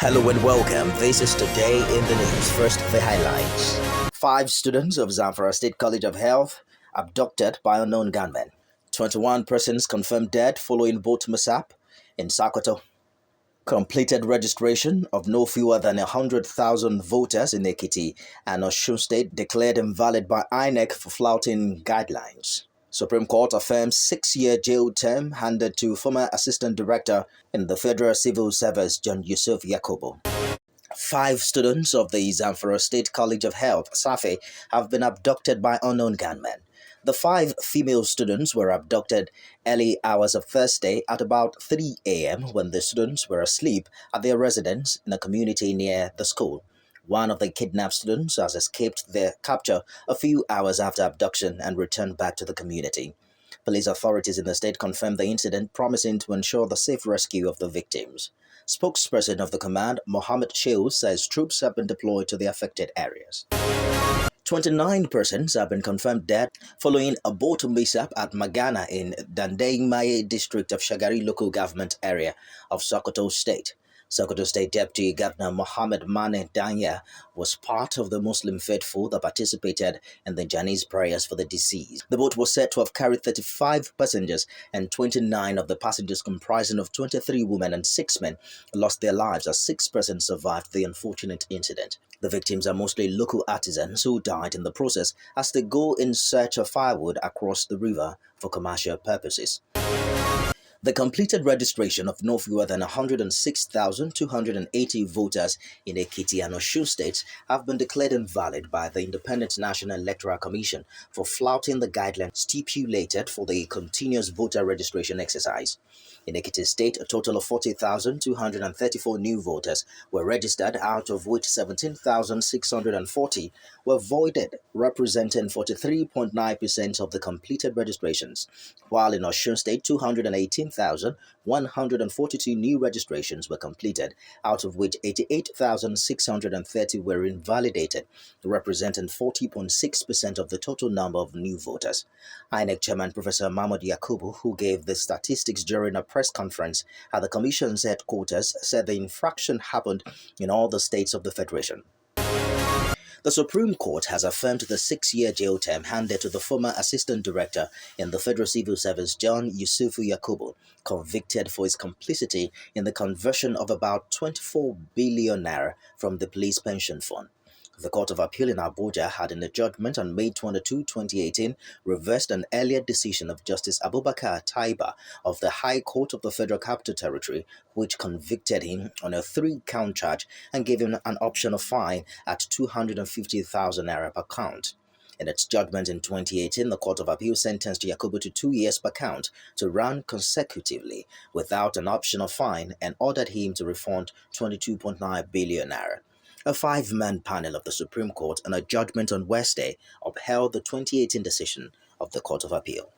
Hello and welcome. This is Today in the News. First, the highlights. 5 students of Zamfara State College of Health abducted by unknown gunmen. 21 persons confirmed dead following boat mishap in Sokoto. Completed registration of no fewer than 100,000 voters in Ekiti and Osun State declared invalid by INEC for flouting guidelines. Supreme Court affirms 6-year jail term handed to former Assistant Director in the Federal Civil Service, John Yusuf Yakubu. 5 students of the Zamfara State College of Health, SAFE, have been abducted by unknown gunmen. The 5 female students were abducted early hours of Thursday at about 3 a.m. when the students were asleep at their residence in a community near the school. One of the kidnapped students has escaped their capture a few hours after abduction and returned back to the community. Police authorities in the state confirmed the incident, promising to ensure the safe rescue of the victims. Spokesperson of the command, Mohammed Shehu, says troops have been deployed to the affected areas. 29 persons have been confirmed dead following a boat mishap at Magana in Dandaimaye district of Shagari local government area of Sokoto State. Sokoto State Deputy Governor Mohammed Mane Danya was part of the Muslim faithful that participated in the Janice prayers for the deceased. The boat was said to have carried 35 passengers, and 29 of the passengers, comprising of 23 women and 6 men, lost their lives as 6 persons survived the unfortunate incident. The victims are mostly local artisans who died in the process as they go in search of firewood across the river for commercial purposes. The completed registration of no fewer than 106,280 voters in Ekiti and Osun states have been declared invalid by the Independent National Electoral Commission for flouting the guidelines stipulated for the continuous voter registration exercise. In Ekiti State, a total of 40,234 new voters were registered, out of which 17,640 were voided, representing 43.9% of the completed registrations, while in Osun State, 218,142 new registrations were completed, out of which 88,630 were invalidated, representing 40.6% of the total number of new voters. INEC Chairman Professor Mahmoud Yakubu, who gave the statistics during a press conference at the Commission's headquarters, said the infraction happened in all the states of the Federation. The Supreme Court has affirmed the 6-year jail term handed to the former Assistant Director in the Federal Civil Service, John Yusuf Yakubu, convicted for his complicity in the conversion of about 24 billion naira from the Police Pension Fund. The Court of Appeal in Abuja had, in a judgment on May 22, 2018, reversed an earlier decision of Justice Abubakar Taiba of the High Court of the Federal Capital Territory, which convicted him on a 3-count charge and gave him an optional fine at 250,000 naira per count. In its judgment in 2018, the Court of Appeal sentenced Yakubu to 2 years per count to run consecutively without an optional fine and ordered him to refund 22.9 billion naira. A 5-man panel of the Supreme Court in a judgment on Wednesday upheld the 2018 decision of the Court of Appeal.